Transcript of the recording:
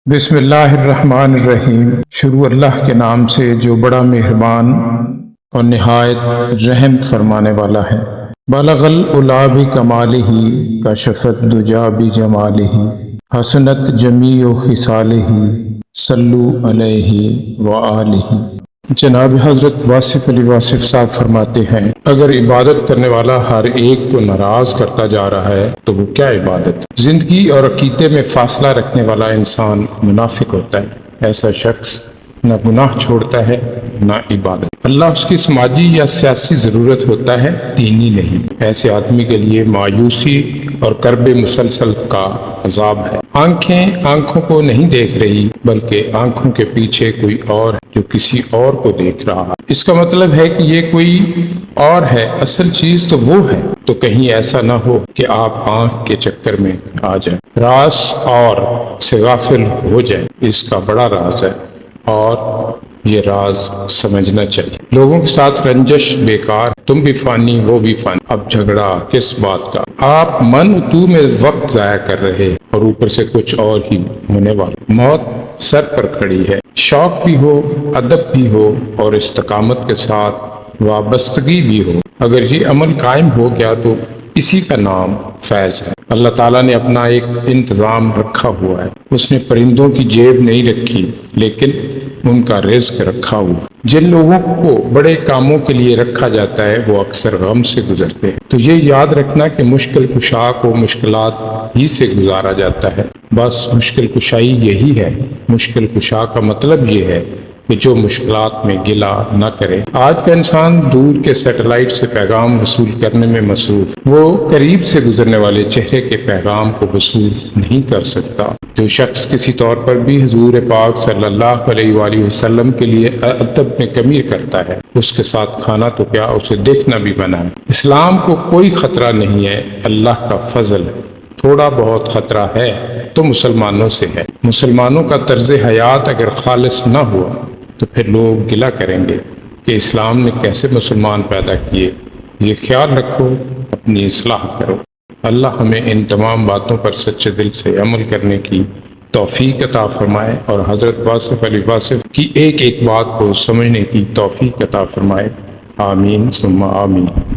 بسم اللہ الرحمن الرحیم۔ شروع اللہ کے نام سے جو بڑا مہربان اور نہایت رحم فرمانے والا ہے۔ بلغ العلا بکمالہ کشف الدجی بجمالہ حسنت جمیع خصالہ صلو علیہ وآلہ۔ جناب حضرت واصف علی واصف صاحب فرماتے ہیں، اگر عبادت کرنے والا ہر ایک کو ناراض کرتا جا رہا ہے تو وہ کیا عبادت؟ زندگی اور عقیدے میں فاصلہ رکھنے والا انسان منافق ہوتا ہے۔ ایسا شخص نہ گناہ چھوڑتا ہے نہ عبادت۔ اللہ اس کی سماجی یا سیاسی ضرورت ہوتا ہے، دینی نہیں۔ ایسے آدمی کے لیے مایوسی اور کرب مسلسل کا عذاب ہے۔ آنکھیں آنکھوں کو نہیں دیکھ رہی بلکہ آنکھوں کے پیچھے کوئی اور ہے جو کسی اور کو دیکھ رہا ہے۔ اس کا مطلب ہے کہ یہ کوئی اور ہے، اصل چیز تو وہ ہے۔ تو کہیں ایسا نہ ہو کہ آپ آنکھ کے چکر میں آ جائیں، راز اور سے غافل ہو جائیں۔ اس کا بڑا راز ہے اور یہ راز سمجھنا چاہیے۔ لوگوں کے ساتھ رنجش بیکار، تم بھی فانی وہ بھی فانی، اب جھگڑا کس بات کا؟ آپ من تو میں وقت ضائع کر رہے اور اوپر سے کچھ اور ہی ہونے والا۔ موت سر پر کھڑی ہے، شوق بھی ہو، ادب بھی ہو اور استقامت کے ساتھ وابستگی بھی ہو۔ اگر یہ عمل قائم ہو گیا تو اسی کا نام فیض ہے۔ اللہ تعالیٰ نے اپنا ایک انتظام رکھا ہوا ہے۔ اس نے پرندوں کی جیب نہیں رکھی لیکن ان کا رزق رکھا ہوا۔ جن لوگوں کو بڑے کاموں کے لیے رکھا جاتا ہے وہ اکثر غم سے گزرتے ہیں۔ تو یہ یاد رکھنا کہ مشکل کشا کو مشکلات ہی سے گزارا جاتا ہے۔ بس مشکل کشائی یہی ہے۔ مشکل کشا کا مطلب یہ ہے کہ جو مشکلات میں گلا نہ کرے۔ آج کا انسان دور کے سیٹلائٹ سے پیغام وصول کرنے میں مصروف، وہ قریب سے گزرنے والے چہرے کے پیغام کو وصول نہیں کر سکتا۔ جو شخص کسی طور پر بھی حضور پاک صلی اللہ علیہ وآلہ وسلم کے لیے ادب میں کمی کرتا ہے، اس کے ساتھ کھانا تو کیا اسے دیکھنا بھی منع ہے۔ اسلام کو کوئی خطرہ نہیں ہے، اللہ کا فضل ہے۔ تھوڑا بہت خطرہ ہے تو مسلمانوں سے ہے۔ مسلمانوں کا طرز حیات اگر خالص نہ ہوا تو پھر لوگ گلہ کریں گے کہ اسلام نے کیسے مسلمان پیدا کیے۔ یہ خیال رکھو، اپنی اصلاح کرو۔ اللہ ہمیں ان تمام باتوں پر سچے دل سے عمل کرنے کی توفیق عطا فرمائے اور حضرت واصف علی واصف کی ایک ایک بات کو سمجھنے کی توفیق عطا فرمائے۔ آمین ثم آمین۔